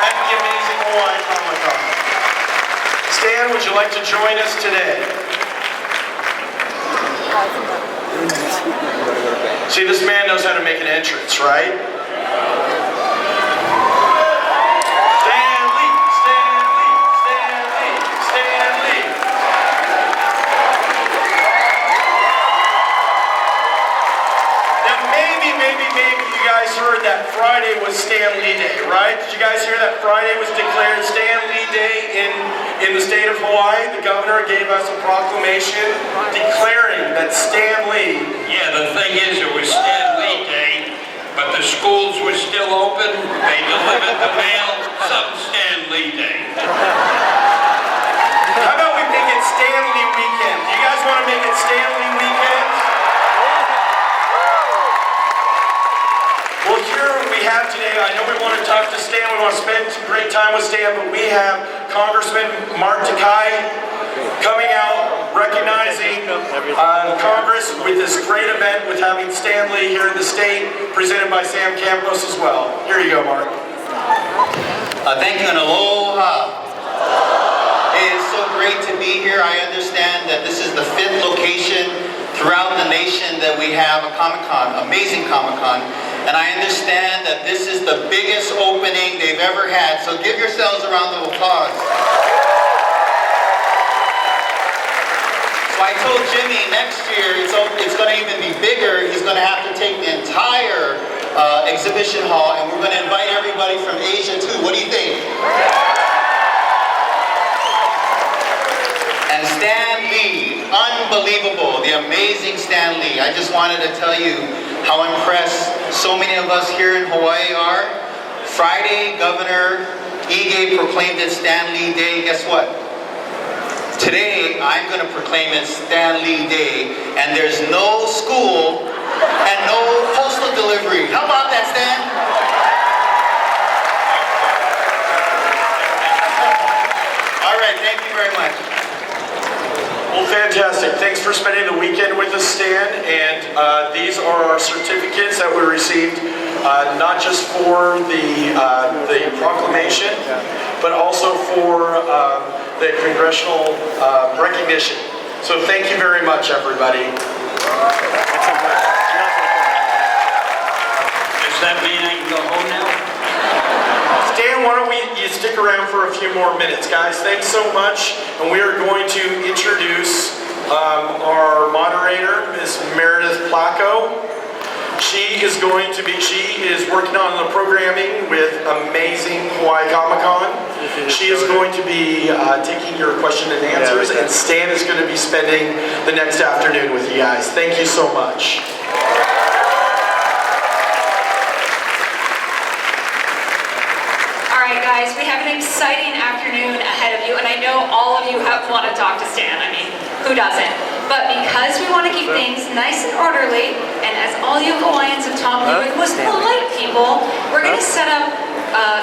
at the amazing Hawaii Comic-Con. Stan, would you like to join us today? See, this man knows how to make an entrance, right? Stan Lee, Stan Lee, Stan Lee, Stan Lee. Now maybe you guys heard that Friday was Stan Lee Day, right? Did you guys hear that Friday was declared Stan Lee Day in the state of Hawaii? The governor gave us a proclamation declaring that Stan Lee. Yeah, the thing is, it was Stan Lee Day, but the schools were still open. They delivered the mail. Some Stan Lee Day. How about we make it Stan Lee Weekend? Do you guys want to make it Stan Lee Weekend? Well, here we have today, I know we want to talk to Stan, we want to spend some great time with Stan, but we have Congressman Mark Takai coming out, recognizing Congress with this great event with having Stan Lee here in the state, presented by Sam Campos as well. Here you go, Mark. Thank you and aloha. It is so great to be here. I understand that this is the 5th location throughout the nation that we have a Comic-Con, amazing Comic-Con. And I understand that this is the biggest opening they've ever had. So give yourselves a round of applause. So I told Jimmy next year it's going to even be bigger. He's going to have to take the entire exhibition hall, and we're going to invite everybody from Asia too. What do you think? And Stan Lee, unbelievable, the amazing Stan Lee. I just wanted to tell you how impressed so many of us here in Hawaii are. Friday, Governor Ige proclaimed it Stan Lee Day. Guess what? Today, I'm going to proclaim it Stan Lee Day, and there's no school and no postal delivery. How about that, Stan? All right, thank you very much. Well, fantastic. Thanks for spending the weekend with us, Stan. And these are our certificates that we received, not just for the proclamation, but also for the congressional recognition. So thank you very much, everybody. Does that mean I can go home now? Stan, why don't you stick around for a few more minutes, guys? Thanks so much. And we are going to introduce our moderator, Ms. Meredith Placco. She is working on the programming with amazing Hawaii Comic-Con. She is going to be taking your question and answers, and Stan is going to be spending the next afternoon with you guys. Thank you so much. Alright guys, we have an exciting afternoon ahead of you, and I know all of you want to talk to Stan. I mean, who doesn't? But because we want to keep things nice and orderly, and as all you Hawaiians have taught me with most polite people, we're going to set up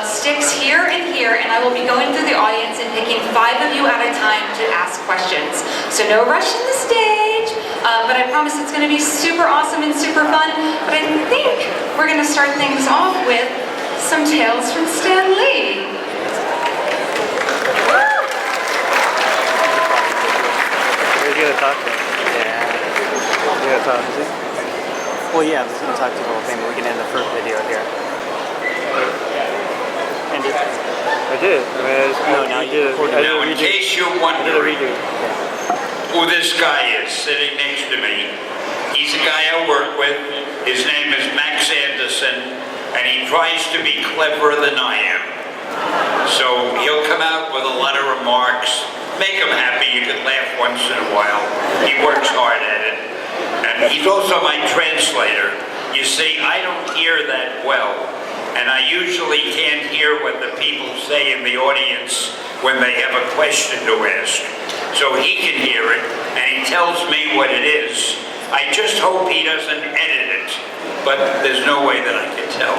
sticks here and here, and I will be going through the audience and picking 5 of you at a time to ask questions. So no rushing the stage, but I promise it's going to be super awesome and super fun. But I think we're going to start things off with some tales from Stan Lee. We're gonna talk to him. Yeah. We're gonna talk to him. Well, yeah, I was gonna talk to the whole thing, but we can end the first video here. End it. I did. No, now you did. Now, in case you're wondering who this guy is sitting next to me, he's a guy I work with. His name is Max Anderson, and he tries to be cleverer than I am. So he'll come out with a lot of remarks, make him happy, you can laugh once in a while. He works hard at it. And he's also my translator. You see, I don't hear that well, and I usually can't hear what the people say in the audience when they have a question to ask. So he can hear it, and he tells me what it is. I just hope he doesn't edit it, but there's no way that I can tell.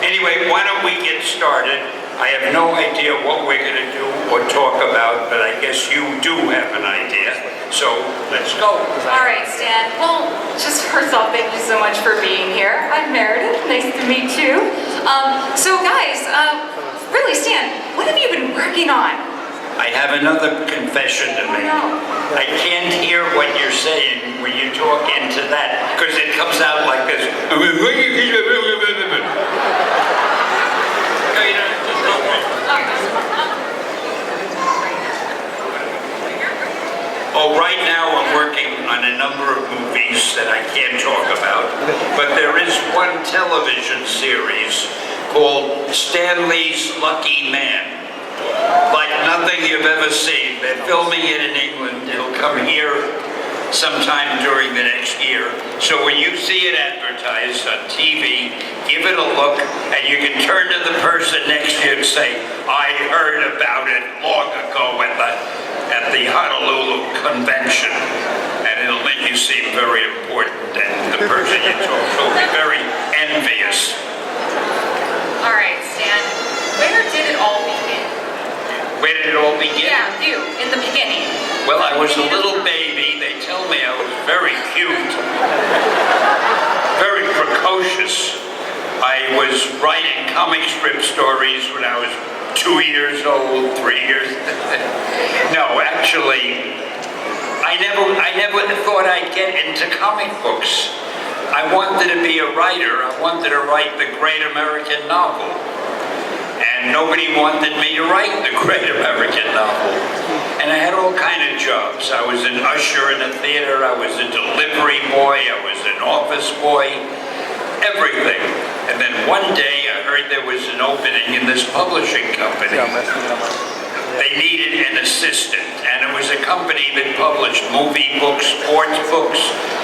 Anyway, why don't we get started? I have no idea what we're going to do or talk about, but I guess you do have an idea. So let's go. All right, Stan. Well, just first off, thank you so much for being here. I'm Meredith. Nice to meet you. So guys, really, Stan, what have you been working on? I have another confession to make. no. I can't hear what you're saying when you talk into that, because it comes out like this. Oh, right now I'm working on a number of movies that I can't talk about, but there is one television series called Stanley's Lucky Man. Like nothing you've ever seen. They're filming it in England. It'll come here sometime during the next year. So when you see it advertised on TV, give it a look, and you can turn to the person next to you and say, I heard about it long ago at the Honolulu convention. And it'll make you seem very important, and the person you talk to will be very envious. All right, Stan. Where did it all begin? Where did it all begin? Yeah, you, in the beginning. Well, I was a little baby. They tell me I was very cute, very precocious. I was writing comic strip stories when I was 2 years old, 3 years. No, actually, I never thought I'd get into comic books. I wanted to be a writer. I wanted to write the great American novel. And nobody wanted me to write the great American novel. And I had all kind of jobs. I was an usher in a theater. I was a delivery boy. I was an office boy. Everything. And then one day I heard there was an opening in this publishing company. They needed an assistant. And it was a company that published movie books, sports books,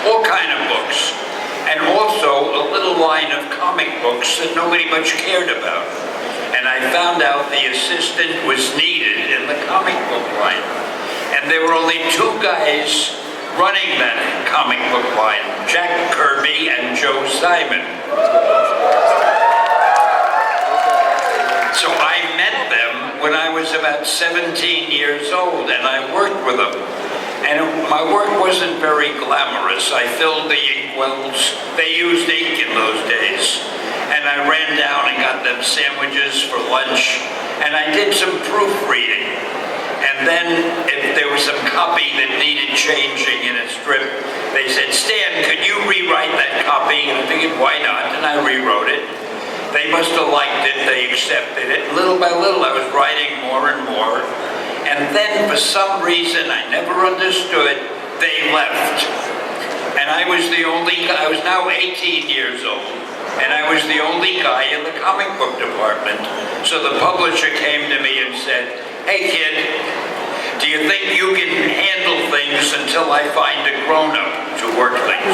all kind of books. And also a little line of comic books that nobody much cared about. And I found out the assistant was needed in the comic book line. And there were only 2 guys running that comic book line, Jack Kirby and Joe Simon. So I met them when I was about 17 years old, and I worked with them. And my work wasn't very glamorous. I filled the inkwells. They used ink in those days. And I ran down and got them sandwiches for lunch, and I did some proofreading. And then if there was some copy that needed changing in a strip, they said, Stan, could you rewrite that copy? And I figured, why not? And I rewrote it. They must have liked it, they accepted it. Little by little, I was writing more and more. And then for some reason I never understood, they left. And I was the only guy. I was now 18 years old. And I was the only guy in the comic book department. So the publisher came to me and said, hey kid, do you think you can handle things until I find a grown-up to work things?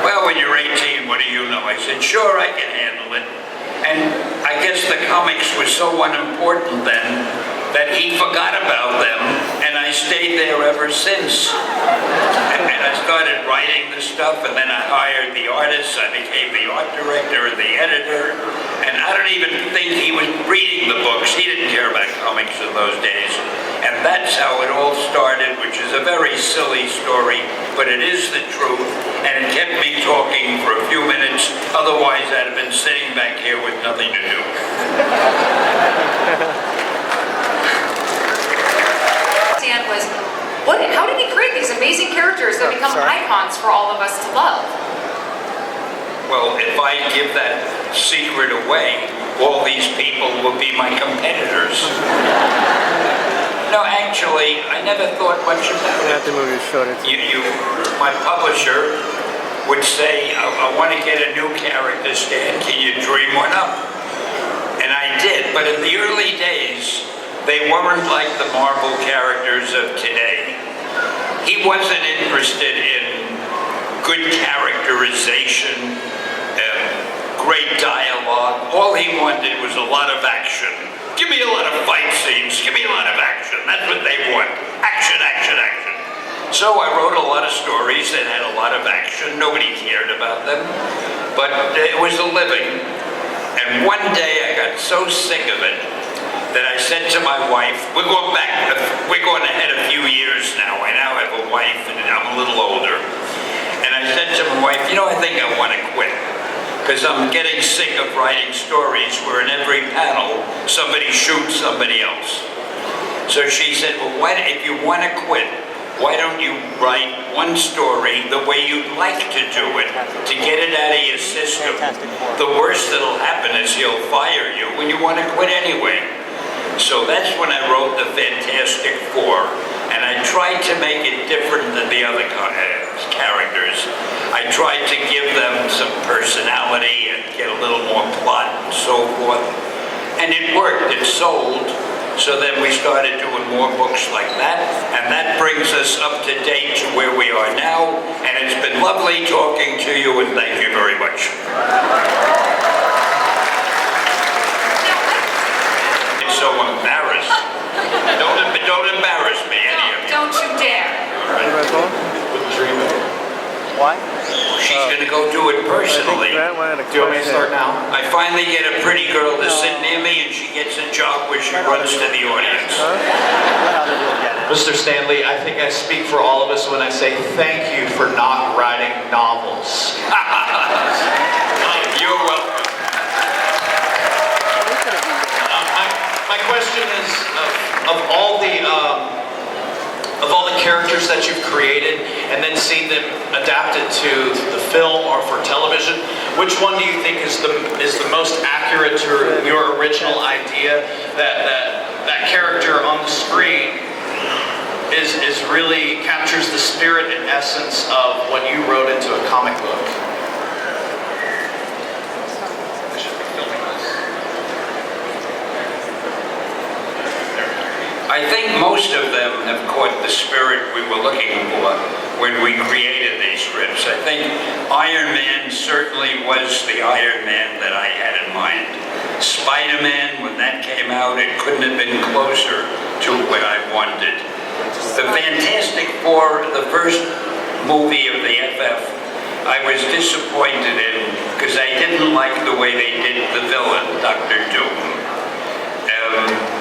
Well, when you're 18, what do you know? I said, sure, I can handle it. And I guess the comics were so unimportant then that he forgot about them, and I stayed there ever since. And I started writing the stuff, and then I hired the artists. I became the art director and the editor. And I don't even think he was reading the books. He didn't care about comics in those days. And that's how it all started, which is a very silly story, but it is the truth. And it kept me talking for a few minutes. Otherwise, I'd have been sitting back here with nothing to do. Stan was, how did he create these amazing characters that become icons for all of us to love? Well, if I give that secret away, all these people will be my competitors. No, actually, I never thought much about it. The movie showed it. My publisher would say, I want to get a new character, Stan, can you dream one up? And I did, but in the early days, they weren't like the Marvel characters of today. He wasn't interested in good characterization, great dialogue. All he wanted was a lot of action. Give me a lot of fight scenes. Give me a lot of action. That's what they want. Action, action, action. So I wrote a lot of stories that had a lot of action. Nobody cared about them, but it was a living. And one day I got so sick of it that I said to my wife, we're going ahead a few years now. I now have a wife and I'm a little older. And I said to my wife, I think I want to quit. Because I'm getting sick of writing stories where in every panel somebody shoots somebody else. So she said, well, if you want to quit, why don't you write one story the way you'd like to do it, to get it out of your system. The worst that'll happen is he'll fire you when you want to quit anyway. So that's when I wrote the Fantastic Four, and I tried to make it different than the other characters. I tried to give them some personality and get a little more plot and so forth. And it worked, it sold. So then we started doing more books like that, and that brings us up to date to where we are now, and it's been lovely talking to you, and thank you very much. It's so embarrassed. Don't embarrass me, any of you. Don't you dare. Wouldn't dream of it. Why? She's going to go do it personally. Grant wanted to Do you want me to start now? I finally get a pretty girl to sit near me, and she gets a job where she runs to the audience. Mr. Stanley, I think I speak for all of us when I say thank you for not writing novels. You're welcome. My question is, of all the characters that you've created and then seen them adapted to the film or for television, which one do you think is the most accurate to your original idea? That character on the screen is really captures the spirit and essence of what you wrote into a comic book. I think most of them have caught the spirit we were looking for when we created these scripts. I think Iron Man certainly was the Iron Man that I had in mind. Spider-Man, when that came out, it couldn't have been closer to what I wanted. The Fantastic Four, the first movie of the FF, I was disappointed in because I didn't like the way they did the villain, Dr. Doom.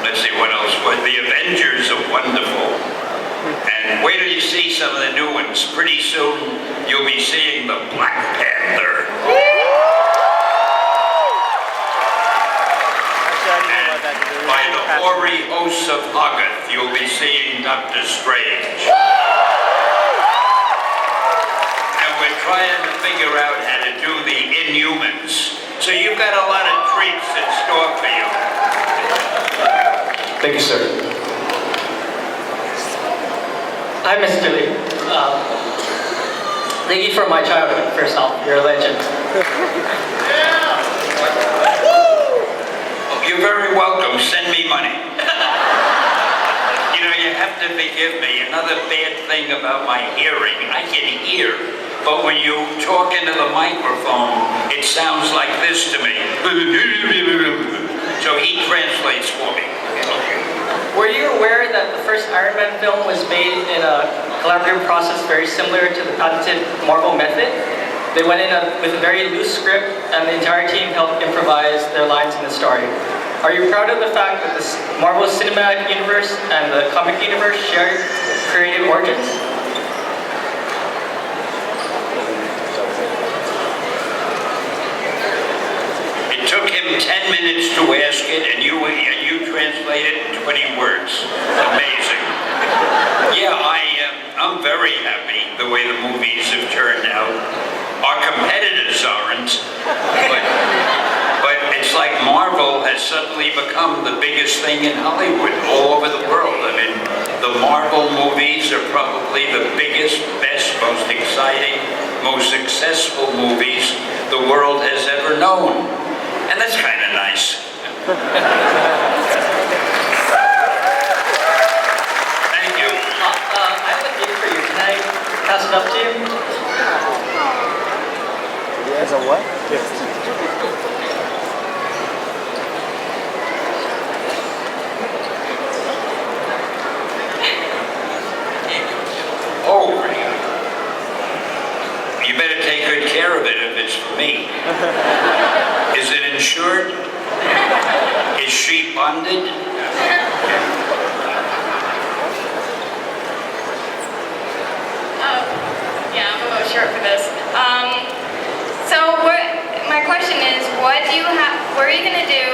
Let's see what else. But the Avengers are wonderful. And wait till you see some of the new ones. Pretty soon you'll be seeing the Black Panther. And by the hoary hosts of Hogarth, you'll be seeing Doctor Strange. And we're trying to figure out how to do the Inhumans. So you've got a lot of treats in store for you. Thank you, sir. Hi, Mr. Lee. Thank you for my childhood, first off. You're a legend. You're very welcome. Send me money. You have to forgive me. Another bad thing about my hearing, I can hear, but when you talk into the microphone, it sounds like this to me. So he translates for me. Were you aware that the first Iron Man film was made in a collaborative process very similar to the patented Marvel method? They went in with a very loose script, and the entire team helped improvise their lines in the story. Are you proud of the fact that the Marvel Cinematic Universe and the comic universe share creative origins? It took him 10 minutes to ask it, and you translate it in 20 words. Amazing. Yeah, I'm very happy the way the movies have turned out. Our competitors aren't, but it's like Marvel has suddenly become the biggest thing in Hollywood, all over the world. I mean, the Marvel movies are probably the biggest, best, most exciting, most successful movies the world has ever known. And that's kind of nice. Thank you. I have a gift for you. Can I pass it up to you? As a what? Gift. Oh, you better take good care of it if it's for me. Is it insured? Is she bonded? Yeah, I'm a little short for this. My question is, what are you gonna do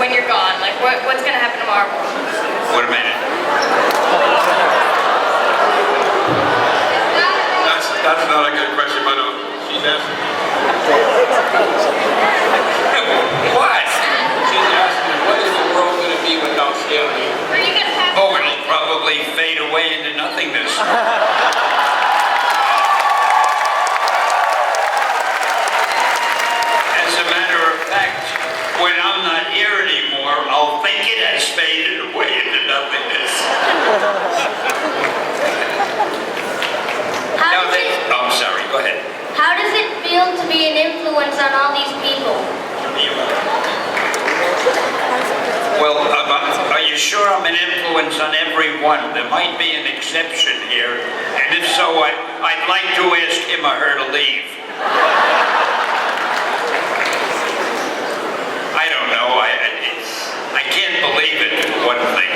when you're gone? Like, what's gonna happen to Marvel? Wait a minute. That's not a good question, but she's asking. What? She's asking, what is the world going to be without Stan Lee? Are you gonna have? Oh, it'll probably fade away into nothingness. As a matter of fact, when I'm not here anymore, I'll think it has faded away into nothingness. Now I'm sorry, go ahead. How does it feel to be an influence on all these people? Well, are you sure I'm an influence on everyone? There might be an exception here, and if so, I'd like to ask him or her to leave. I don't know. I can't believe it, for one thing.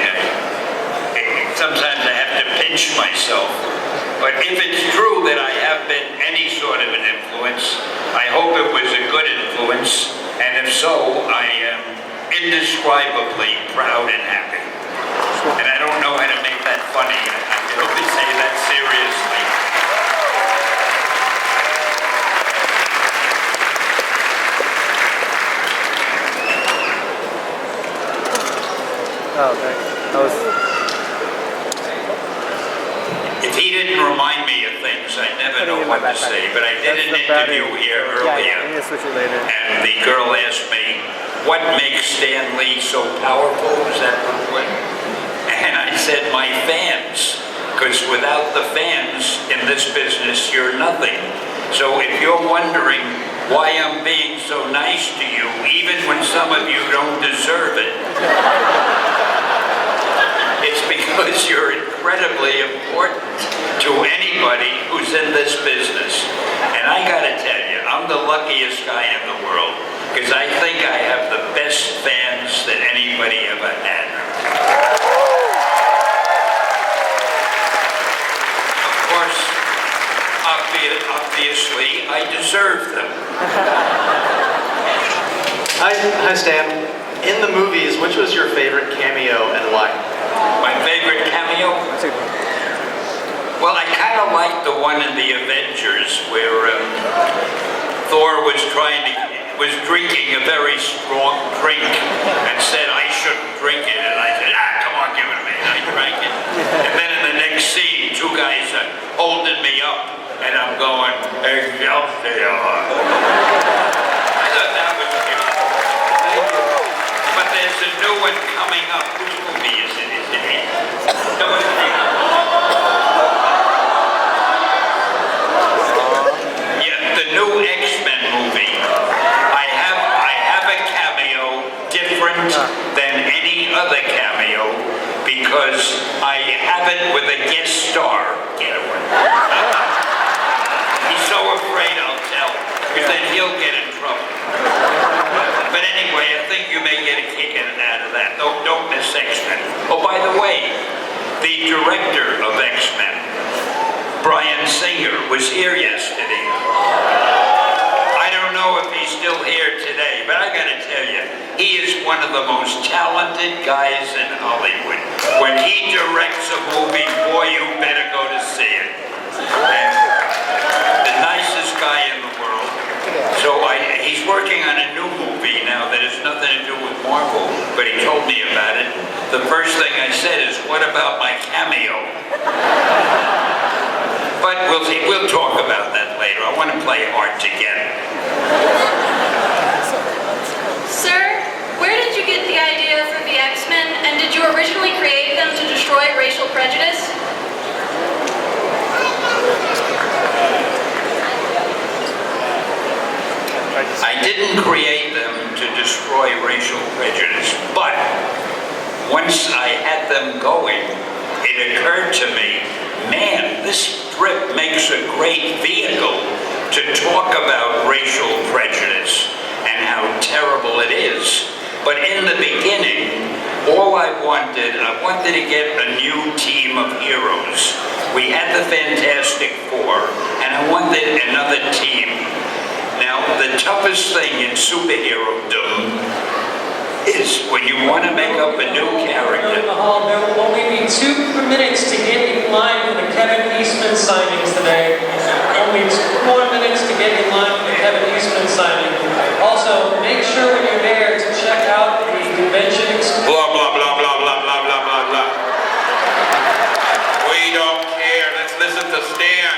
Sometimes I have to pinch myself. But if it's true that I have been any sort of an influence, I hope it was a good influence, and if so, I am indescribably proud and happy. And I don't know how to make that funny. I can only say that seriously. Oh, thanks. That was. If he didn't remind me of things, I'd never know what to say. But I did an interview here Yeah, earlier, I'm gonna switch it later. and the girl asked me, what makes Stan Lee so powerful? Is that what? And I said, my fans. Because without the fans in this business, you're nothing. So if you're wondering why I'm being so nice to you, even when some of you don't deserve it, it's because you're incredibly important to anybody who's in this business. And I gotta tell you, I'm the luckiest guy in the world, because I think I have the best fans that anybody ever had. Of course, obviously, I deserve them. Hi, Stan. In the movies, which was your favorite cameo and why? My favorite cameo? Well, I kind of like the one in the Avengers where Thor was drinking a very strong drink and said I shouldn't drink it, and I said, come on, give it to me, and I drank it. And then in the next scene, two guys are holding me up, and I'm going, Excelsior. I thought that was cute. But there's a new one coming up. Which movie is it? Is it? No, it's the new X-Men movie. I have a cameo different than any other cameo because I have it with a guest star. Get it? He's so afraid I'll tell, because then he'll get in trouble. But anyway, I think you may get a kick out of that. Don't miss X-Men. Oh, by the way, the director of X-Men, Bryan Singer, was here yesterday. I don't know if he's still here today, but I gotta tell you, he is one of the most talented guys in Hollywood. When he directs a movie, boy, you better go to see it. And the nicest guy in the world. So he's working on a new movie now that has nothing to do with Marvel, but he told me about it. The first thing I said is, what about my cameo? But we'll see. We'll talk about that later. I want to play hard to get. Sir, where did you get the idea for the X-Men, and did you originally create them to destroy racial prejudice? I didn't create them to destroy racial prejudice, but once I had them going, it occurred to me, man, this strip makes a great vehicle to talk about racial prejudice and how terrible it is. But in the beginning, all I I wanted to get a new team of heroes. We had the Fantastic Four, and I wanted another team. Now, the toughest thing in superhero-dom is when you want to make up a new character. In the hall, there will only be 2 minutes to get in line for the Kevin Eastman signings today. Only 2 more minutes to get in line for the Kevin Eastman signing. Also, make sure when you're there to check out the convention experience. Blah, blah, blah, blah, blah, blah, blah, blah, blah. We don't care. Let's listen to Stan.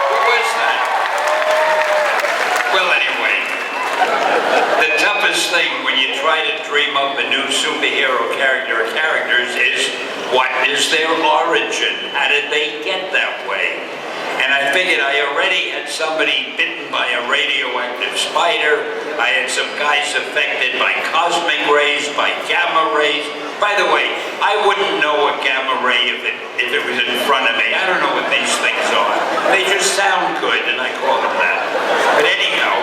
Who was that? Well, anyway, the toughest thing when you try to dream up a new superhero character or characters is, what is their origin? How did they get that way? And I figured I already had somebody bitten by a radioactive spider. I had some guys affected by cosmic rays, by gamma rays. By the way, I wouldn't know a gamma ray if it was in front of me. I don't know what these things are. They just sound good, and I call them that. But anyhow,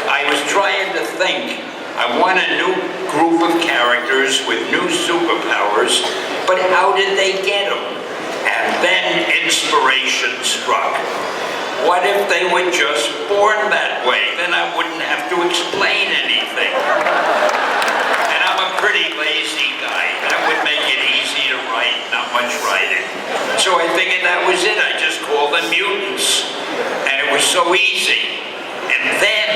I was trying to think. I want a new group of characters with new superpowers, but how did they get them? And then inspiration struck. What if they were just born that way? Then I wouldn't have to explain anything. And I'm a pretty lazy guy. That would make it easy to write, not much writing. So I figured that was it. I just called them mutants. And it was so easy. And then,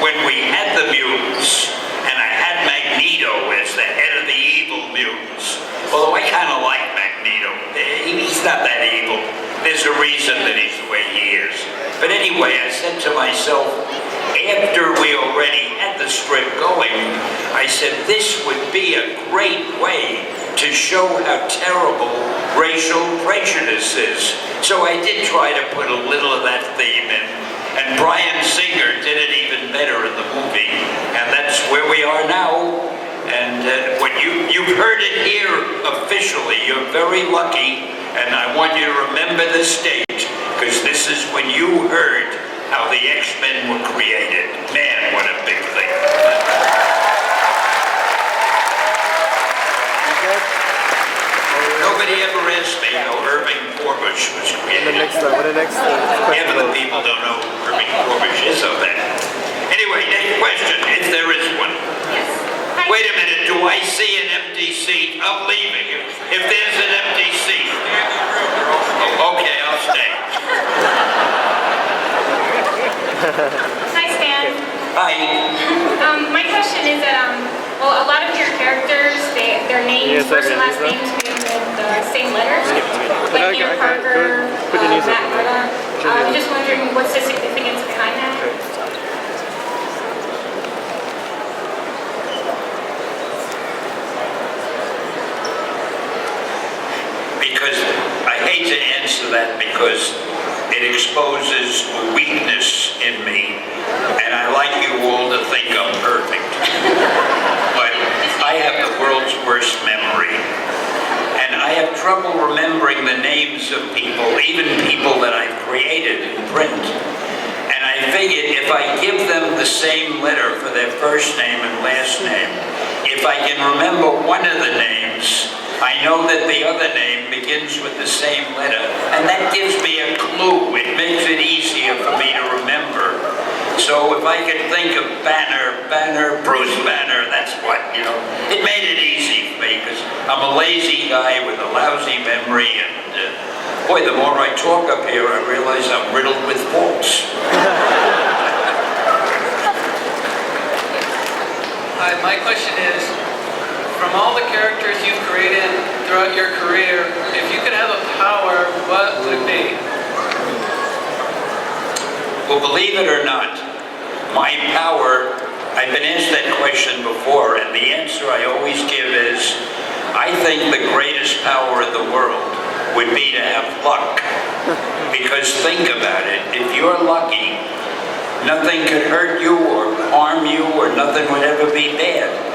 when we had the mutants, and I had Magneto as the head of the evil mutants, although I kind of like Magneto. He's not that evil. There's a reason that he's the way he is. But anyway, I said to myself, after we already had the strip going, I said this would be a great way to show how terrible racial prejudice is. So I did try to put a little of that theme in. And Bryan Singer did it even better in the movie. And that's where we are now. And when you've heard it here officially, you're very lucky. And I want you to remember this date, because this is when you heard how the X-Men were created. Man, what a big thing. Nobody ever asked me how Irving Forbush was created. Half of the people don't know who Irving Forbush is, so that. Anyway, next question, if there is one. Yes. Hi. Wait a minute, do I see an empty seat? I'm leaving. If there's an empty seat. Okay, I'll stay. Hi, Stan. Hi. My question is that, well, a lot of your characters, their names, first and last names begin with the same letters. Like Peter Parker, Matt Murdock. I'm just wondering, what's the significance behind that? Because I hate to answer that because it exposes a weakness in me, and I like you all to think I'm perfect. But I have the world's worst memory, and I have trouble remembering the names of people, even people that I've created in print. And I figured if I give them the same letter for their first name and last name, if I can remember one of the names, I know that the other name begins with the same letter, and that gives me a clue. It makes it easier for me to remember. So if I could think of Bruce Banner, that's what, it made it easy for me, because I'm a lazy guy with a lousy memory, and boy, the more I talk up here, I realize I'm riddled with faults. Hi, my question is, from all the characters you've created throughout your career, if you could have a power, what would it be? Well, believe it or not, my power, I've been asked that question before, and the answer I always give is, I think the greatest power in the world would be to have luck. Because think about it, if you're lucky, nothing could hurt you or harm you, or nothing would ever be bad.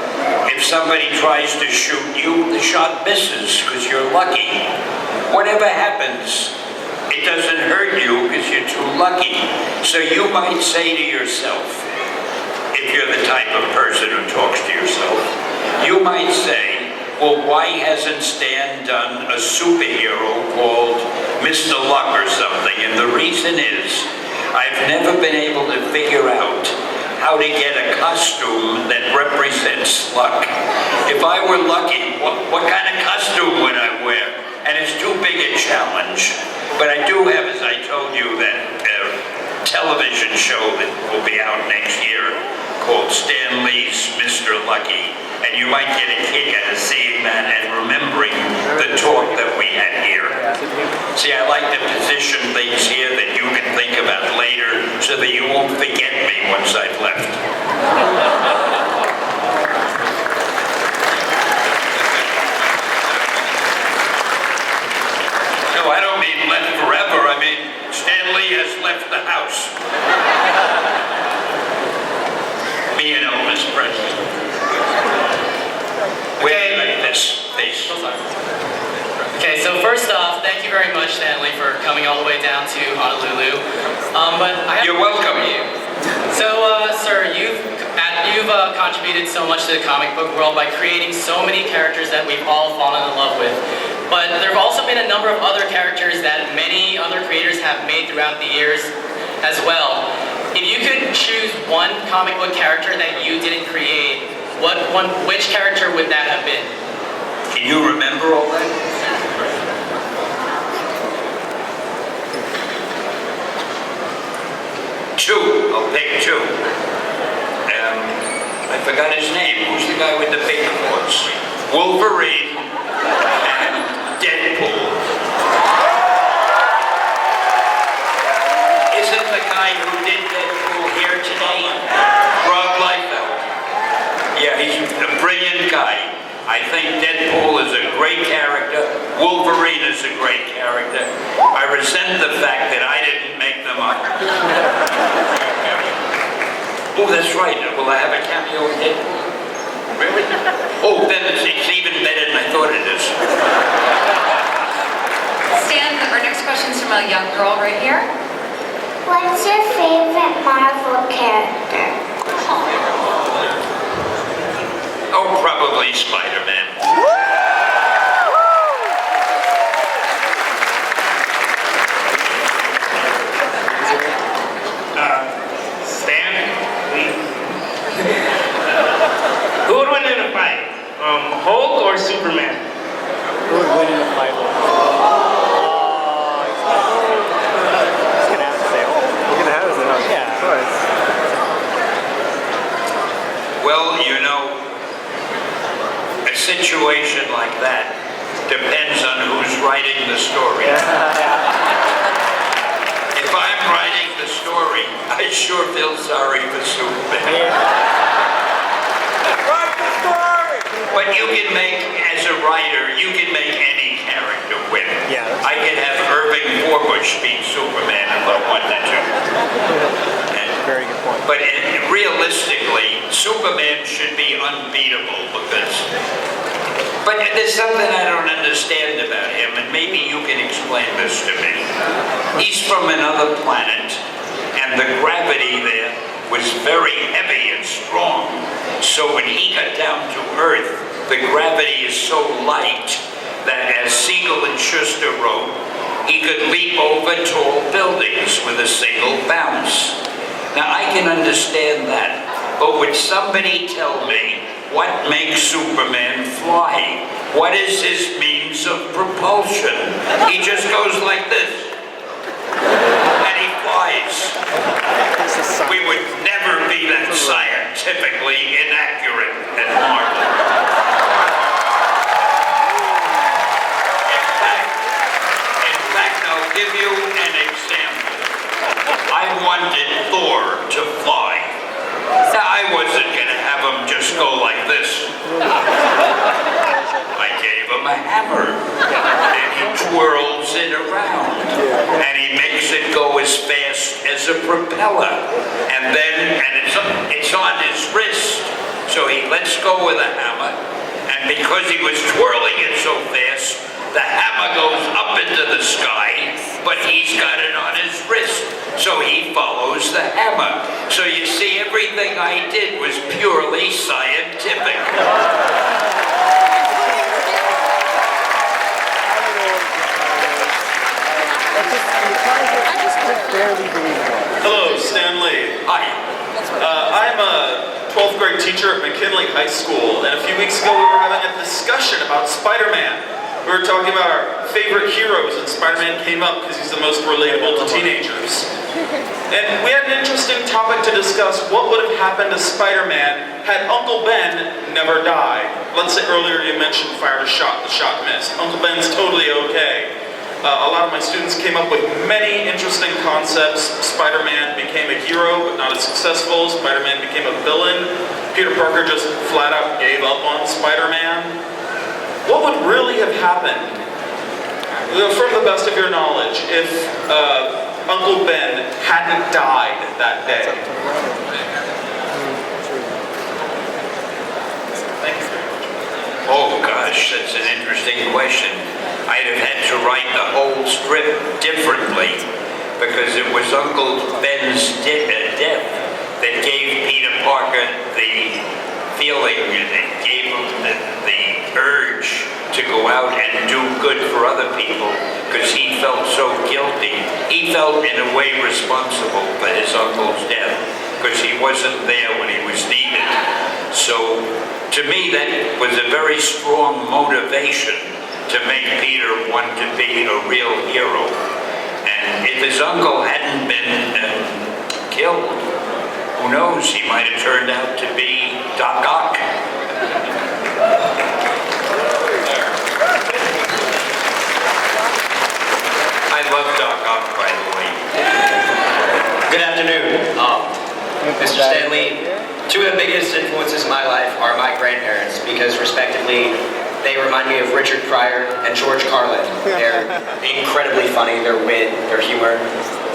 If somebody tries to shoot you, the shot misses because you're lucky. Whatever happens, it doesn't hurt you because you're too lucky. So you might say to yourself, if you're the type of person who talks to yourself, You might say, well, why hasn't Stan done a superhero called Mr. Luck or something? And the reason is, I've never been able to figure out how to get a costume that represents luck. If I were lucky, what kind of costume would I wear? And it's too big a challenge. But I do have, as I told you, that television show that will be out next year called Stan Lee's Mr. Lucky. And you might get a kick out of seeing that and remembering the talk that we had here. See, I like to position things here that you can think about later so that you won't forget me once I've left. No, I don't mean left forever. I mean, Stan Lee has left the house. Me and Elvis Presley. Okay. Like this face. Okay, so first off, thank you very much, Stanley, for coming all the way down to Honolulu. But I have You're welcome. for you. So, sir, you've contributed so much to the comic book world by creating so many characters that we've all fallen in love with. But there have also been a number of other characters that many other creators have made throughout the years as well. If you could choose one comic book character that you didn't create, which character would that have been? Can you remember all that? Two. I'll pick two. I forgot his name. Who's the guy with the big paws? Wolverine and Deadpool. Isn't the guy who did Deadpool here today? Rob Liefeld. Yeah, he's a brilliant guy. I think Deadpool is a great character. Wolverine is a great character. I resent the fact that I didn't make them up. Oh, that's right. Will I have a cameo in Deadpool? Really? Oh, then it's even better than I thought it is. Stan, our next question is from a young girl right here. What's your favorite Marvel character? Oh, probably Spider-Man. Stan? Who would win in a fight? Hulk or Superman? Who would win in a fight? He's gonna have to say Hulk. He's gonna have to say Hulk. Yeah, of course. Well, you know, a situation like that depends on who's writing the story. If I'm writing the story, I sure feel sorry for Superman. Write the story! But you can make, as a writer, you can make any character win. Yeah. I can have Irving Forbush be Superman if I wanted to. Very good point. But realistically, Superman should be unbeatable because... But there's something I don't understand about him, and maybe you can explain this to me. He's from another planet, and the gravity there was very heavy and strong. So when he got down to Earth, the gravity is so light that, as Siegel and Schuster wrote, he could leap over tall buildings with a single bounce. Now, I can understand that, but would somebody tell me what makes Superman fly? What is his means of propulsion? He just goes like this, and he flies. We would never be that scientifically inaccurate at Marvel. In fact, I'll give you an example. I wanted Thor to fly. Now, I wasn't going to have him just go like this. I gave him a hammer, and he twirls it around, and he makes it go as fast as a propeller. And it's on his wrist, so he lets go with a hammer, and because he was twirling it so fast, the hammer goes up into the sky, but he's got it on his wrist, so he follows the hammer. So you see, everything I did was purely scientific. barely believable. Hello, Stan Lee. Hi. I'm a 12th grade teacher at McKinley High School, and a few weeks ago we were having a discussion about Spider-Man. We were talking about our favorite heroes, and Spider-Man came up because he's the most relatable to teenagers. And we had an interesting topic to discuss: what would have happened to Spider-Man had Uncle Ben never died? Let's say earlier you mentioned fired a shot, the shot missed. Uncle Ben's totally okay. A lot of my students came up with many interesting concepts. Spider-Man became a hero, but not as successful. Spider-Man became a villain. Peter Parker just flat out gave up on Spider-Man. What would really have happened, from the best of your knowledge, if Uncle Ben hadn't died that day? Thank you very much. Oh gosh, that's an interesting question. I'd have had to write the whole strip differently because it was Uncle Ben's death that gave Peter Parker the feeling and gave him the urge to go out and do good for other people because he felt so guilty. He felt in a way responsible for his uncle's death because he wasn't there when he was needed. So to me that was a very strong motivation to make Peter want to be a real hero. And if his uncle hadn't been killed, who knows, he might have turned out to be Doc Ock. I love Doc Ock, by the way. Good afternoon. Mr. Stanley, two of the biggest influences in my life are my grandparents because respectively, they remind me of Richard Pryor and George Carlin. They're incredibly funny, their wit, their humor.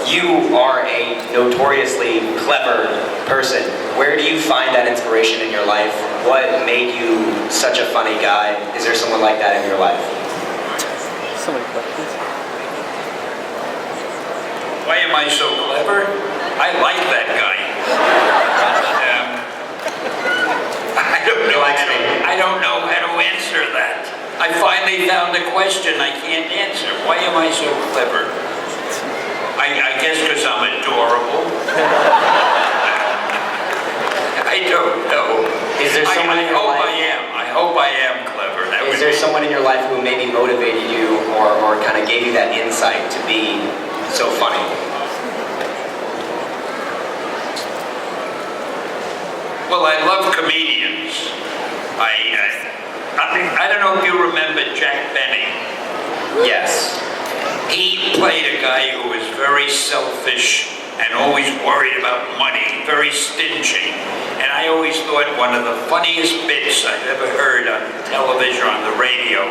You are a notoriously clever person. Where do you find that inspiration in your life? What made you such a funny guy? Is there someone like that in your life? So many questions. Why am I so clever? I like that guy. I don't know how to answer that. I finally found a question I can't answer. Why am I so clever? I guess because I'm adorable. I don't know. Is there someone in your life? I hope I am clever. Is there someone in your life who maybe motivated you or kind of gave you that insight to be so funny? Well, I love comedians. I don't know if you remember Jack Benny. Yes. He played a guy who was very selfish and always worried about money, very stingy. And I always thought one of the funniest bits I've ever heard on television, on the radio,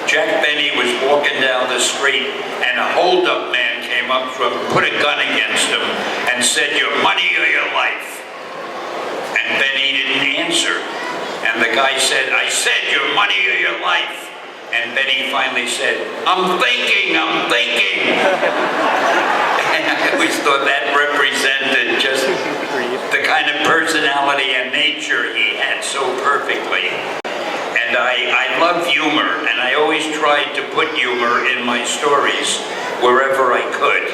Jack Benny was walking down the street and a hold-up man came up to him, put a gun against him, and said, "Your money or your life?" And Benny didn't answer. And the guy said, "I said your money or your life." And Benny finally said, I'm thinking. And I always thought that represented just the kind of personality and nature he had so perfectly. And I love humor, and I always tried to put humor in my stories wherever I could.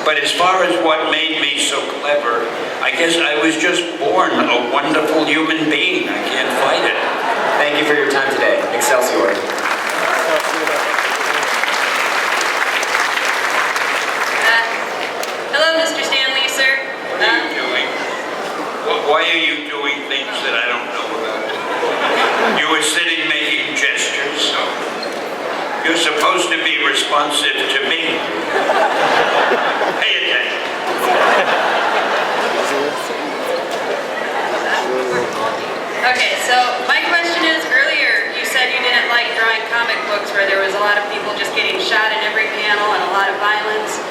But as far as what made me so clever, I guess I was just born a wonderful human being. I can't fight it. Thank you for your time today. Excelsior. Hello, Mr. Stanley, sir. What are you doing? Why are you doing things that I don't know about? You were sitting making gestures. You're supposed to be responsive to me. Pay attention. Okay, so my question is, earlier you said you didn't like drawing comic books where there was a lot of people just getting shot in every panel and a lot of violence.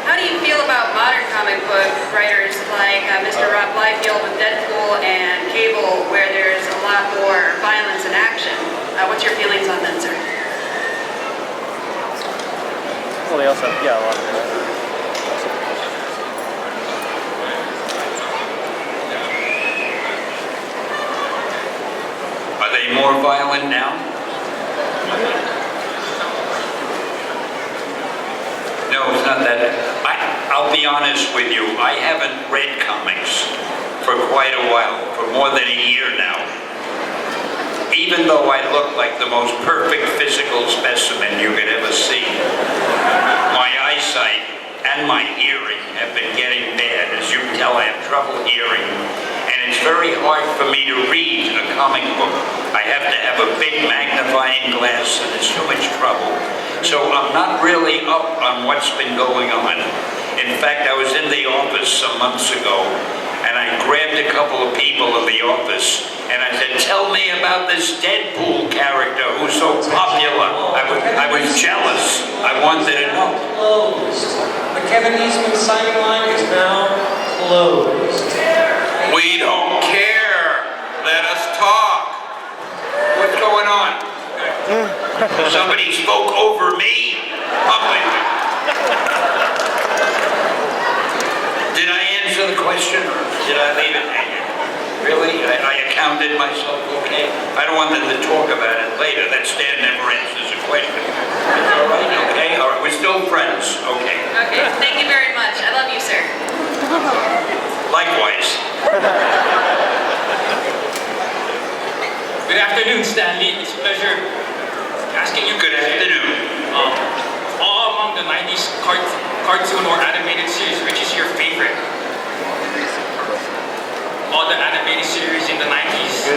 How do you feel about modern comic book writers like Mr. Rob Liefeld with Deadpool and Cable, where there's a lot more violence and action? What's your feelings on that, sir? Well, they also have, a lot of that. Are they more violent now? No, it's not that. I'll be honest with you. I haven't read comics for quite a while, for more than a year now. Even though I look like the most perfect physical specimen you could ever see, my eyesight and my hearing have been getting bad. As you can tell, I have trouble hearing. And it's very hard for me to read a comic book. I have to have a big magnifying glass, and it's too much trouble. So I'm not really up on what's been going on. In fact, I was in the office some months ago, and I grabbed a couple of people in the office, and I said, tell me about this Deadpool character who's so popular. I was jealous. I wanted to know. Closed. The Kevin Eastman signing line is now closed. We don't care. Let us talk. What's going on? Somebody spoke over me? Did I answer the question, or did I leave it hanging? Really? I accounted myself okay? I don't want them to talk about it later. That Stan never answers a question. All right, okay? All right, we're still friends. Okay. Okay, thank you very much. I love you, sir. Likewise. Good afternoon, Stanley. It's a pleasure asking you. Good afternoon. All among the 90s cartoon or animated series, which is your favorite? All the animated series in the 90s.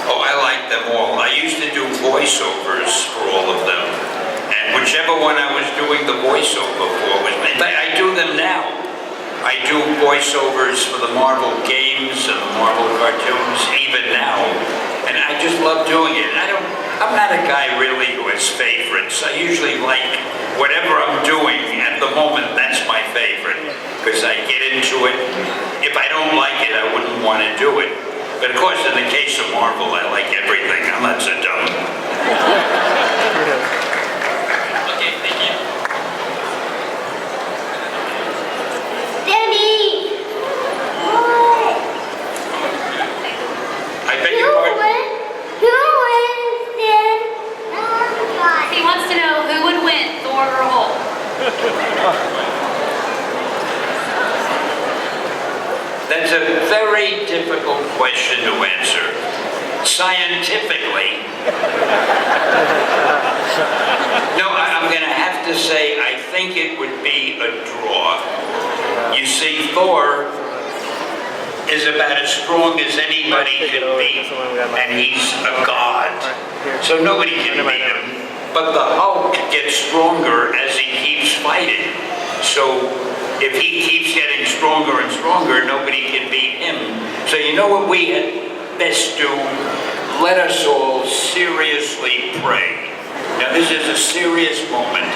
Oh, I like them all. I used to do voiceovers for all of them. And whichever one I was doing the voiceover for was, in fact, I do them now. I do voiceovers for the Marvel games and the Marvel cartoons, even now. And I just love doing it. I'm not a guy really who has favorites. I usually like whatever I'm doing at the moment, that's my favorite. Because I get into it. If I don't like it, I wouldn't want to do it. But of course, in the case of Marvel, I like everything. I'm not so dumb. Okay, thank you. Danny! I beg your pardon? Who wins then? He wants to know who would win, Thor or Hulk. That's a very difficult question to answer. Scientifically, no, I'm going to have to say I think it would be a draw. You see, Thor is about as strong as anybody can be, and he's a god. So nobody can beat him. But the Hulk gets stronger as he keeps fighting. So if he keeps getting stronger and stronger, nobody can beat him. So you know what we had best do? Let us all seriously pray. Now this is a serious moment.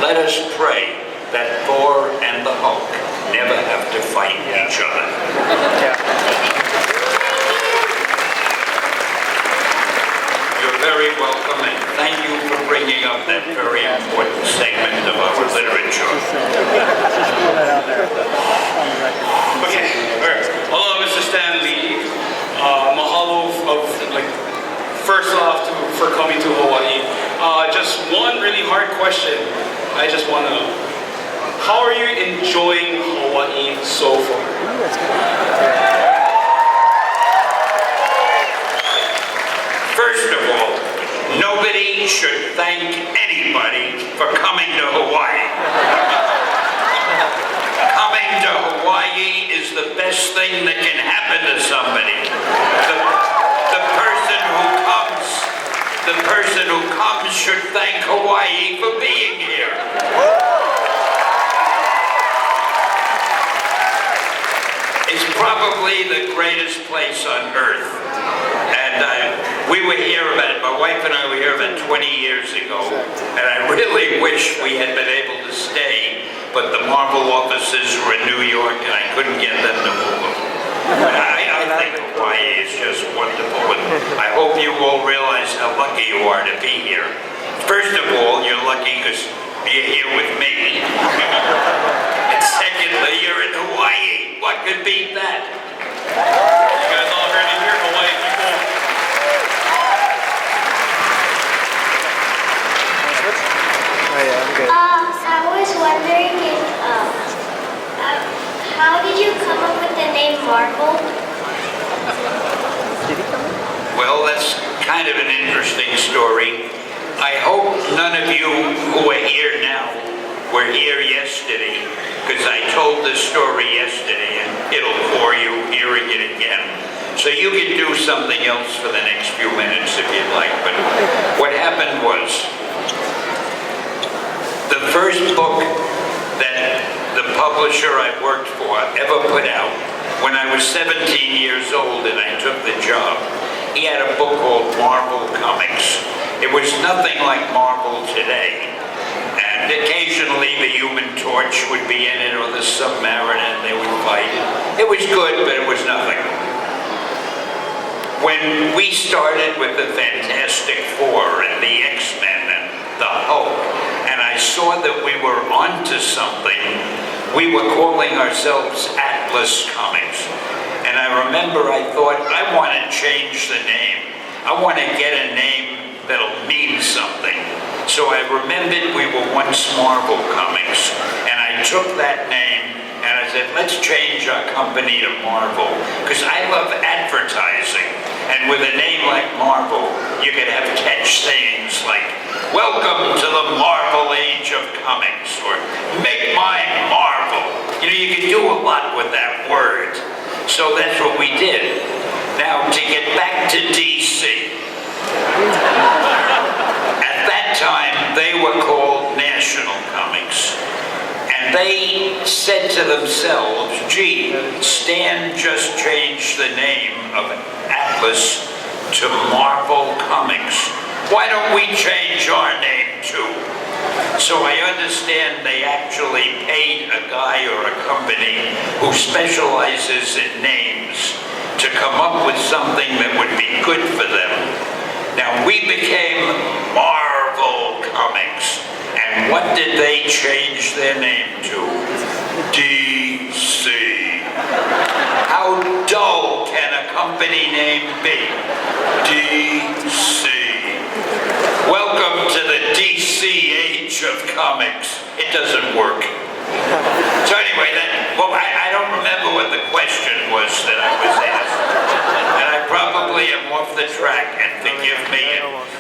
Let us pray that Thor and the Hulk never have to fight each other. You're very welcome, and thank you for bringing up that very important segment of our literature. Okay, all right. Hello, Mr. Stanley. Mahalo first off for coming to Hawaii. Just one really hard question. I just want to know, how are you enjoying Hawaii so far? First of all, nobody should thank anybody for coming to Hawaii. Coming to Hawaii is the best thing that can happen to somebody. The person who comes should thank Hawaii for being here. It's probably the greatest place on earth. And we were here my wife and I were here about 20 years ago, and I really wish we had been able to stay, but the Marvel offices were in New York and I couldn't get them to move them. I think Hawaii is just wonderful, and I hope you all realize how lucky you are to be here. First of all, you're lucky because you're here with me. And secondly, you're in Hawaii. What could beat that? You guys all heard it here, Hawaii people. come up with the name Marvel? Well, that's kind of an interesting story. I hope none of you who are here now were here yesterday, because I told this story yesterday and it'll bore you hearing it again. So you can do something else for the next few minutes if you'd like. But what happened was, the first book that the publisher I worked for ever put out, when I was 17 years old and I took the job, he had a book called Marvel Comics. It was nothing like Marvel today. And occasionally the Human Torch would be in it, or the Submariner, and they would fight it. It was good, but it was nothing. When we started with the Fantastic Four and the X-Men and the Hulk, and I saw that we were onto something, we were calling ourselves Atlas Comics. And I remember I thought, I want to change the name. I want to get a name that'll mean something. So I remembered we were once Marvel Comics, and I took that name and I said, let's change our company to Marvel, because I love advertising. And with a name like Marvel, you could have catch sayings like, welcome to the Marvel Age of Comics, or make mine Marvel. You know, you can do a lot with that word. So that's what we did. Now, to get back to DC. At that time, they were called National Comics. And they said to themselves, gee, Stan just changed the name of Atlas to Marvel Comics. Why don't we change our name too? So I understand they actually paid a guy or a company who specializes in names to come up with something that would be good for them. Now, we became Marvel Comics. And what did they change their name to? DC. How dull can a company name be? DC. Welcome to the DC Age of Comics. It doesn't work. So anyway, I don't remember what the question was that I was asked. And I probably am off the track, and forgive me.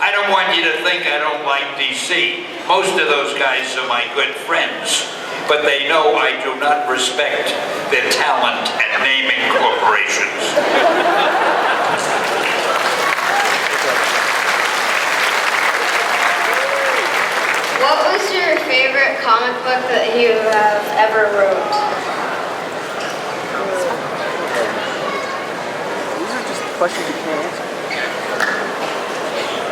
I don't want you to think I don't like DC. Most of those guys are my good friends, but they know I do not respect their talent at naming corporations. What was your favorite comic book that you have ever wrote? These are just questions you can't answer.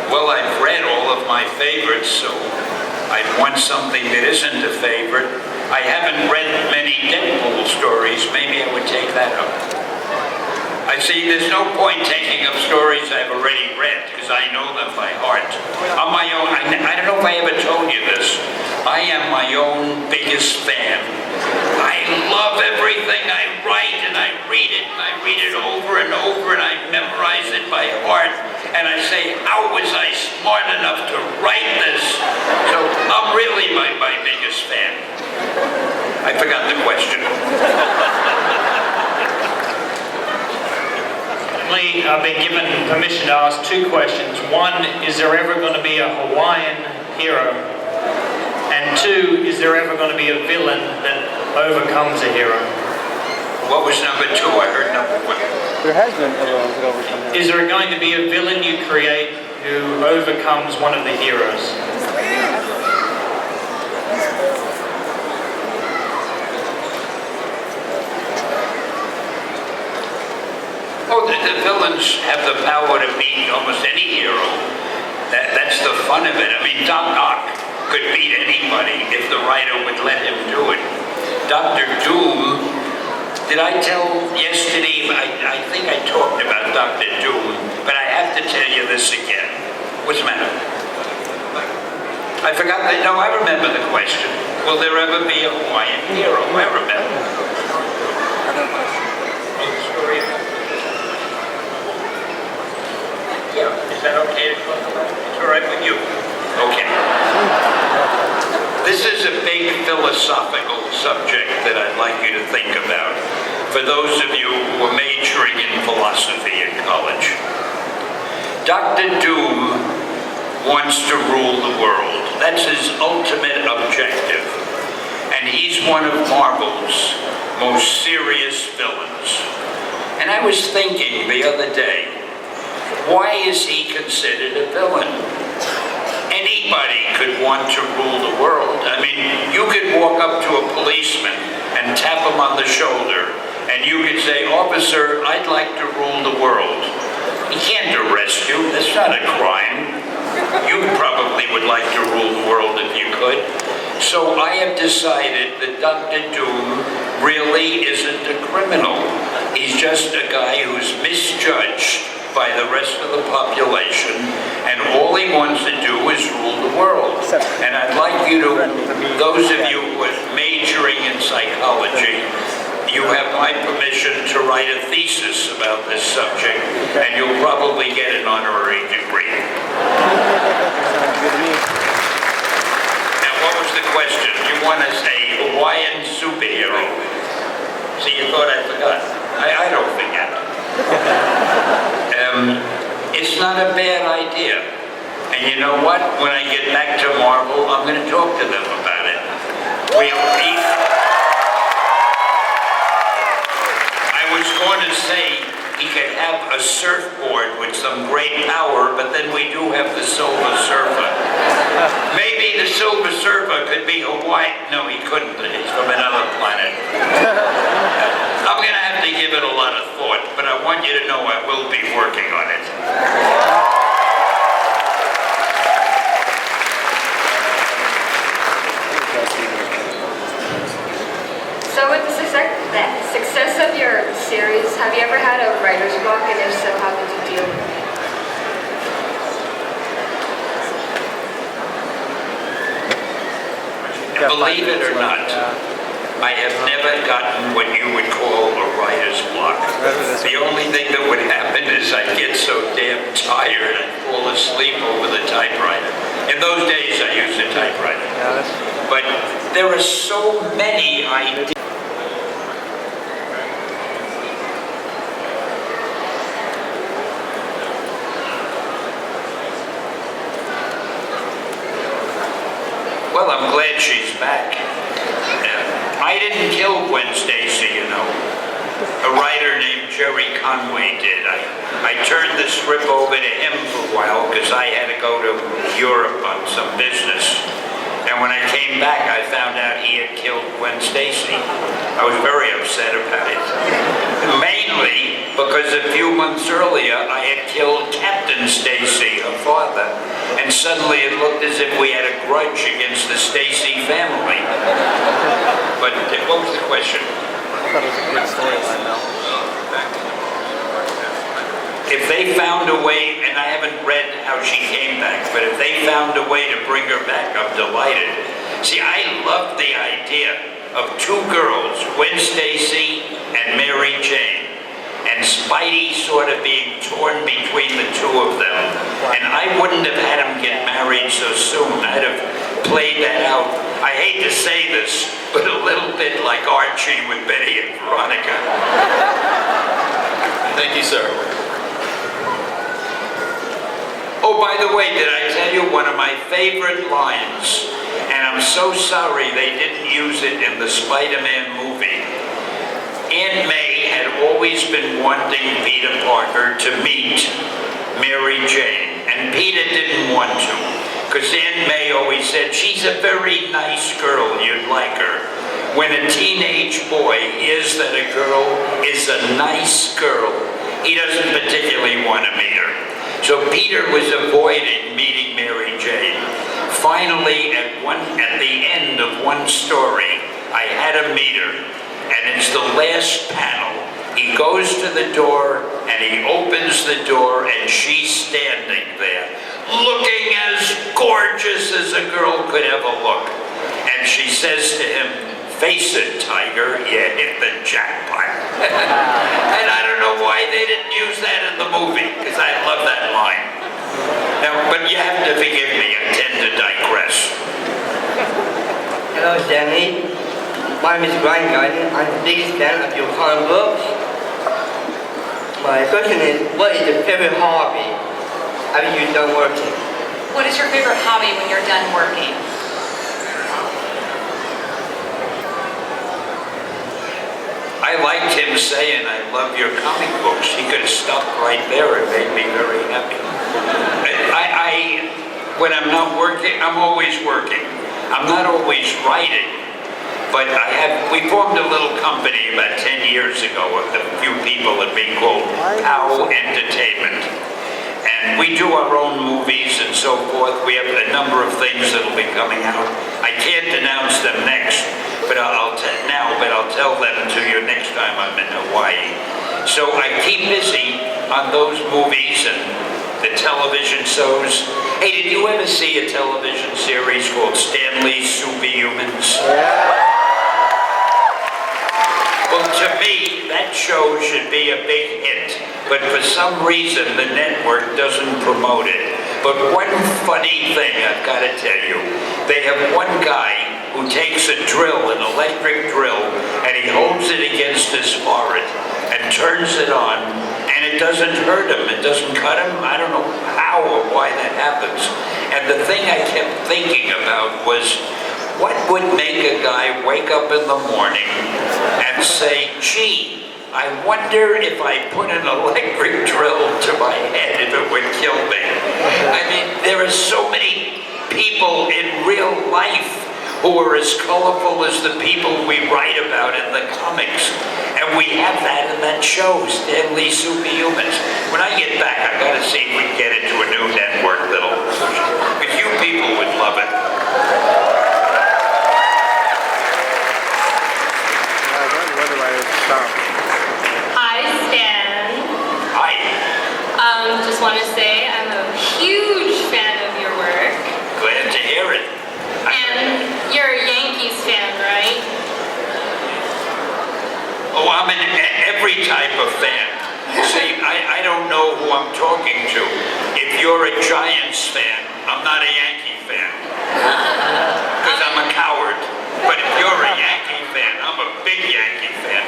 Well, I've read all of my favorites, so I'd want something that isn't a favorite. I haven't read many Deadpool stories. Maybe I would take that up. I see there's no point taking up stories I've already read, because I know them by heart. On my own, I don't know if I ever told you this, I am my own biggest fan. I love everything I write, and I read it, and I read it over and over, and I memorize it by heart. And I say, how was I smart enough to write this? So I'm really my biggest fan. I forgot the question. I've been given permission to ask two questions. One, is there ever going to be a Hawaiian hero? And two, is there ever going to be a villain that overcomes a hero? What was number two? I heard number one. There has been a villain that overcomes it. Is there going to be a villain you create who overcomes one of the heroes? Oh, the villains have the power to beat almost any hero. That's the fun of it. I mean, Doc Ock could beat anybody if the writer would let him do it. Dr. Doom, did I tell yesterday, I think I talked about Dr. Doom, but I have to tell you this again. What's the matter? I forgot that, no, I remember the question. Will there ever be a Hawaiian hero? I remember. Oh, sorry. Yeah, is that okay to talk about? It's all right with you? Okay. This is a big philosophical subject that I'd like you to think about. for those of you who are majoring in philosophy in college. Dr. Doom wants to rule the world. That's his ultimate objective. And he's one of Marvel's most serious villains. And I was thinking the other day, why is he considered a villain? Anybody could want to rule the world. I mean, you could walk up to a policeman and tap him on the shoulder, and you could say, "Officer, I'd like to rule the world." He can't arrest you. That's not a crime. You probably would like to rule the world if you could. So I have decided that Dr. Doom really isn't a criminal. He's just a guy who's misjudged by the rest of the population, and all he wants to do is rule the world. And I'd like you to, those of you who are majoring in psychology, you have my permission to write a thesis about this subject, and you'll probably get an honorary degree. Now, what was the question? You want us a Hawaiian superhero? See, you thought I forgot. I don't forget. It's not a bad idea. And you know what? When I get back to Marvel, I'm going to talk to them about it. I was going to say he could have a surfboard with some great power, but then we do have the Silver Surfer. Maybe the Silver Surfer could be Hawaii. No, he couldn't. He's from another planet. I'm going to have to give it a lot of thought, but I want you to know I will be working on it. So with the success of your series, have you ever had a writer's block, and if so, how did you deal with it? Believe it or not, I have never gotten what you would call a writer's block. The only thing that would happen is I'd get so damn tired I'd fall asleep over the typewriter. In those days I used a typewriter. But there are so many ideas. Well, I'm glad she's back. I didn't kill Gwen Stacy, you know. A writer named Jerry Conway did. I turned the script over to him for a while because I had to go to Europe on some business. And when I came back, I found out he had killed Gwen Stacy. I was very upset about it. Mainly because a few months earlier, I had killed Captain Stacy, her father. And suddenly it looked as if we had a grudge against the Stacy family. But what was the question? I thought it was a good storyline, though. If they found a way, and I haven't read how she came back, but if they found a way to bring her back, I'm delighted. See, I love the idea of two girls, Gwen Stacy and Mary Jane, and Spidey sort of being torn between the two of them. And I wouldn't have had them get married so soon. I'd have played that out. I hate to say this, but a little bit like Archie with Betty and Veronica. Thank you, sir. Oh, by the way, did I tell you one of my favorite lines? And I'm so sorry they didn't use it in the Spider-Man movie. Aunt May had always been wanting Peter Parker to meet Mary Jane, and Peter didn't want to, because Aunt May always said, she's a very nice girl, you'd like her. When a teenage boy hears that a girl is a nice girl, he doesn't particularly want to meet her. So Peter was avoiding meeting Mary Jane. Finally, at the end of one story, I had to meet her, and it's the last panel. He goes to the door, and he opens the door, and she's standing there, looking as gorgeous as a girl could ever look. And she says to him, "Face it, Tiger, you hit the jackpot." And I don't know why they didn't use that in the movie, because I love that line. Now, but you have to forgive me, I tend to digress. Hello, Stanley. My name is Ryan Gardner. I'm the biggest fan of your comic books. My question is, what is your favorite hobby after you're done working? What is your favorite hobby when you're done working? I liked him saying, I love your comic books. He could have stopped right there. It made me very happy. When I'm not working, I'm always working. I'm not always writing, but we formed a little company about 10 years ago with a few people that we called POW Entertainment. And we do our own movies and so forth. We have a number of things that will be coming out. I can't announce them next, but I'll tell them to you next time I'm in Hawaii. So I keep busy on those movies and the television shows. Hey, did you ever see a television series called Stanley's Superhumans? Well, to me, that show should be a big hit, but for some reason the network doesn't promote it. But one funny thing I've got to tell you, they have one guy who takes a drill, an electric drill, and he holds it against his forehead and turns it on, and it doesn't hurt him, it doesn't cut him. I don't know how or why that happens. And the thing I kept thinking about was, what would make a guy wake up in the morning and say, gee, I wonder if I put an electric drill to my head if it would kill me. I mean, there are so many people in real life who are as colorful as the people we write about in the comics. And we have that in that show, Stanley's Superhumans. When I get back, I've got to see if we can get into a new network that'll push it. Because you people would love it. Hi, Stan. Hi. Just want to say I'm a huge fan of your work. Glad to hear it. And you're a Yankees fan, right? Oh, I'm every type of fan. See, I don't know who I'm talking to. If you're a Giants fan, I'm not a Yankee fan. Because I'm a coward. But if you're a Yankee fan, I'm a big Yankee fan.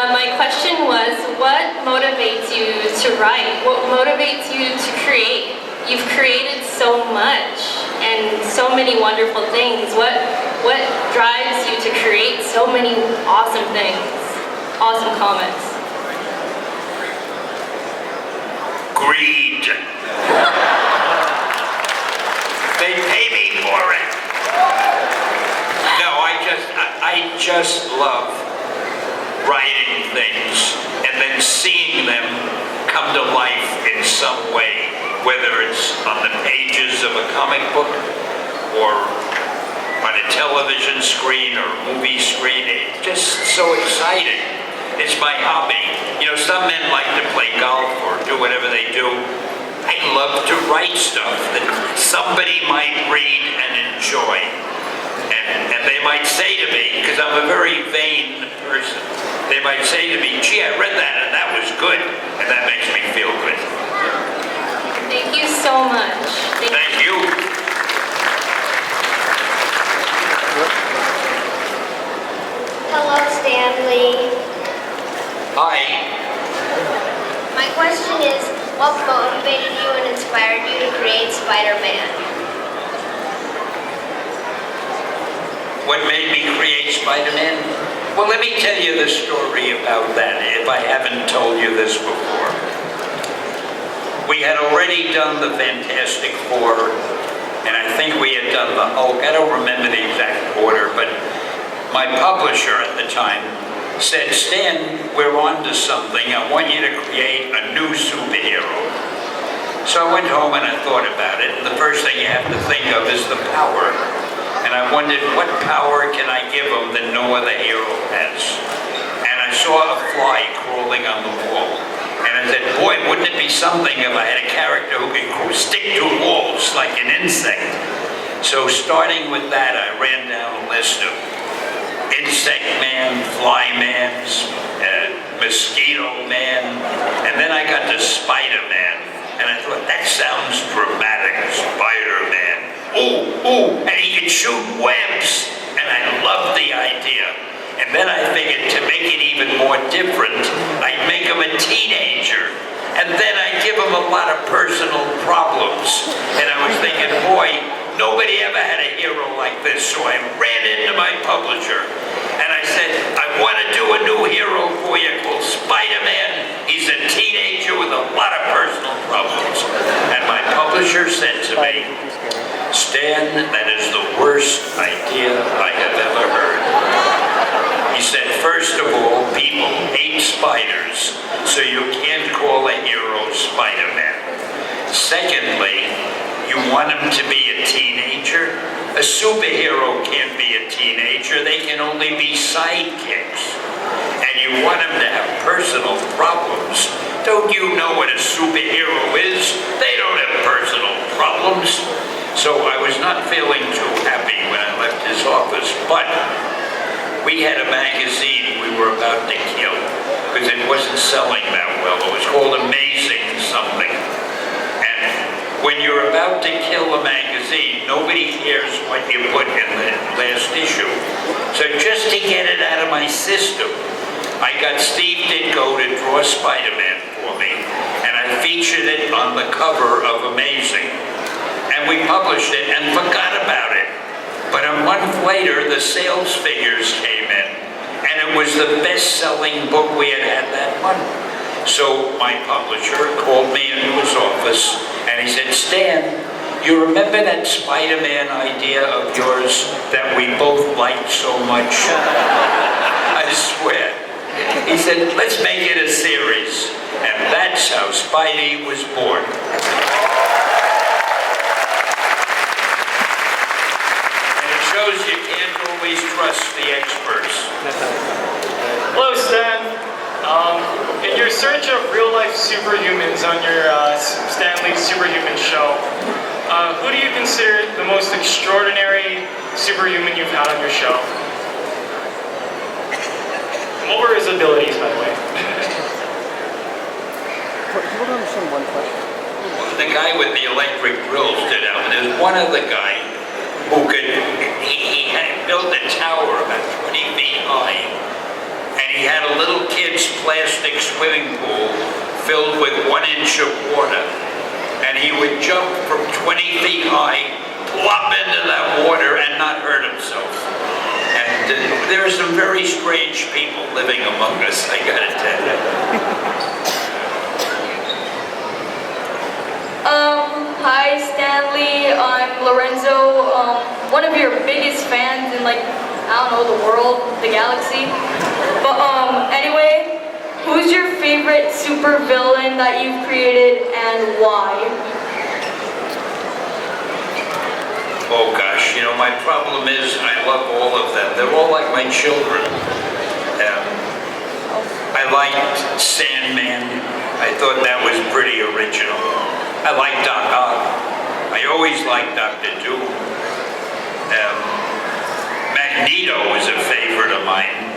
My question was, what motivates you to write? What motivates you to create? You've created so much and so many wonderful things. What drives you to create so many awesome things, awesome comics? Greed. They pay me for it. No, I just love writing things and then seeing them come to life in some way, whether it's on the pages of a comic book or on a television screen or movie screen. It's just so exciting. It's my hobby. You know, some men like to play golf or do whatever they do. I love to write stuff that somebody might read and enjoy. And they might say to me, because I'm a very vain person, they might say to me, gee, I read that and that was good. And that makes me feel good. Thank you so much. Thank you. Hello, Stanley. Hi. My question is, what motivated you and inspired you to create Spider-Man? What made me create Spider-Man? Well, let me tell you the story about that, if I haven't told you this before. We had already done the Fantastic Four, and I think we had done the Hulk. I don't remember the exact order, but my publisher at the time said, Stan, we're on to something. I want you to create a new superhero. So I went home and I thought about it, and the first thing you have to think of is the power. And I wondered, what power can I give him that no other hero has? And I saw a fly crawling on the wall. And I said, boy, wouldn't it be something if I had a character who could stick to walls like an insect? So starting with that, I ran down a list of Insect Man, Fly Man, Mosquito Man, and then I got to Spider-Man. And I thought, that sounds dramatic, Spider-Man. Ooh, and he could shoot webs. And I loved the idea. And then I figured to make it even more different, I'd make him a teenager. And then I'd give him a lot of personal problems. And I was thinking, boy, nobody ever had a hero like this. So I ran into my publisher and I said, I want to do a new hero for you called Spider-Man. He's a teenager with a lot of personal problems. And my publisher said to me, Stan, that is the worst idea I have ever heard. He said, first of all, people hate spiders, so you can't call a hero Spider-Man. Secondly, you want him to be a teenager? A superhero can't be a teenager. They can only be sidekicks. And you want him to have personal problems. Don't you know what a superhero is? They don't have personal problems. So I was not feeling too happy when I left his office, but we had a magazine we were about to kill because it wasn't selling that well. It was called Amazing Something. And when you're about to kill a magazine, nobody cares what you put in the last issue. So just to get it out of my system, I got Steve Ditko to draw Spider-Man for me, and I featured it on the cover of Amazing. And we published it and forgot about it. But a month later, the sales figures came in, and it was the best-selling book we had had that month. So my publisher called me into his office, and he said, Stan, you remember that Spider-Man idea of yours that we both liked so much? I swear. He said, let's make it a series. And that's how Spidey was born. Shows you can't always trust the experts. Hello, Stan. In your search of real-life superhumans on your Stan Lee Superhuman show, who do you consider the most extraordinary superhuman you've had on your show? And what were his abilities, by the way? Hold on to one question. The guy with the electric grill stood out. There's one other guy who could, he had built a tower about 20 feet high, and he had a little kid's plastic swimming pool filled with 1 inch of water, and he would jump from 20 feet high, plop into that water, and not hurt himself. And there are some very strange people living among us, I gotta tell you. Hi, Stanley. I'm Lorenzo. One of your biggest fans in, like, I don't know, the world, the galaxy. But anyway, who's your favorite super villain that you've created and why? Oh gosh, you know, my problem is I love all of them. They're all like my children. I liked Sandman. I thought that was pretty original. I like Doc Ock. I always liked Dr. Doom. Magneto was a favorite of mine.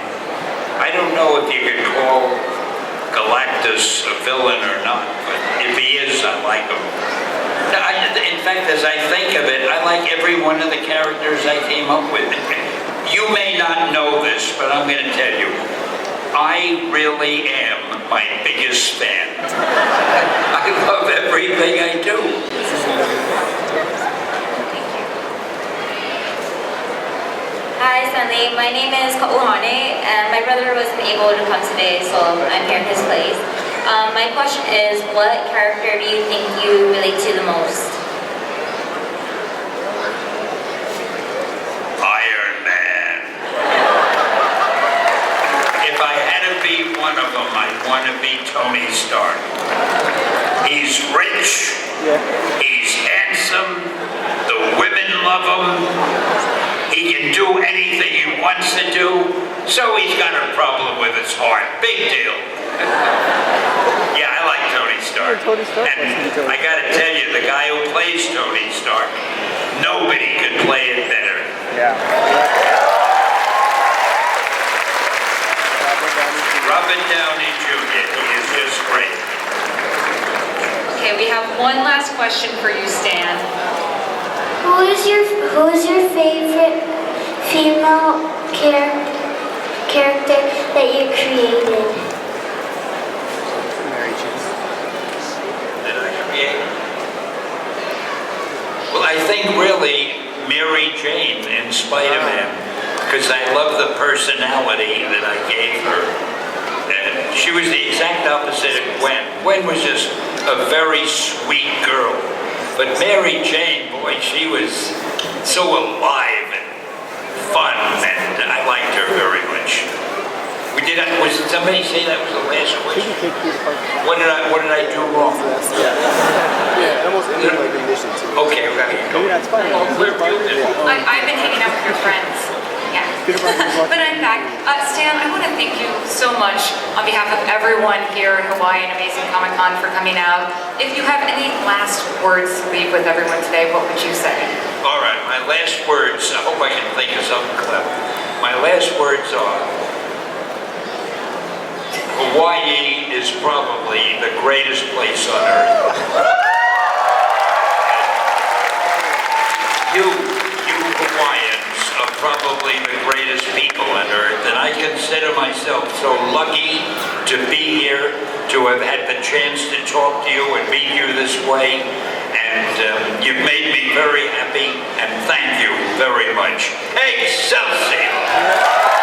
I don't know if you could call Galactus a villain or not, but if he is, I like him. In fact, as I think of it, I like every one of the characters I came up with. You may not know this, but I'm going to tell you. I really am my biggest fan. I love everything I do. Hi, Stanley. My name is Ka'uhane, and my brother wasn't able to come today, so I'm here in his place. My question is, what character do you think you relate to the most? Iron Man. If I had to be one of them, I'd want to be Tony Stark. He's rich, he's handsome, the women love him, he can do anything he wants to do, so he's got a problem with his heart. Big deal. Yeah, I like Tony Stark. And I gotta tell you, the guy who plays Tony Stark, nobody could play it better. Robert Downey Jr., he is just great. Okay, we have one last question for you, Stan. Who is your favorite female character that you created? That I created? Well, I think really Mary Jane in Spider-Man, because I love the personality that I gave her. And she was the exact opposite of Gwen. Gwen was just a very sweet girl. But Mary Jane, boy, she was so alive and fun, and I liked her very much. Was somebody say that was the last question? What did I do wrong? Yeah, almost ended like the mission too. Okay, we gotta get going. Yeah, it's fine. I've been hanging out with your friends. Yeah. But I'm back. Stan, I want to thank you so much on behalf of everyone here at Hawaii and Amazing Comic Con for coming out. If you have any last words to leave with everyone today, what would you say? All right, my last words, I hope I can think of something clever. My last words are, Hawaii is probably the greatest place on earth. You Hawaiians are probably the greatest people on earth, and I consider myself so lucky to be here, to have had the chance to talk to you and meet you this way, and you've made me very happy, and thank you very much. Excelsior!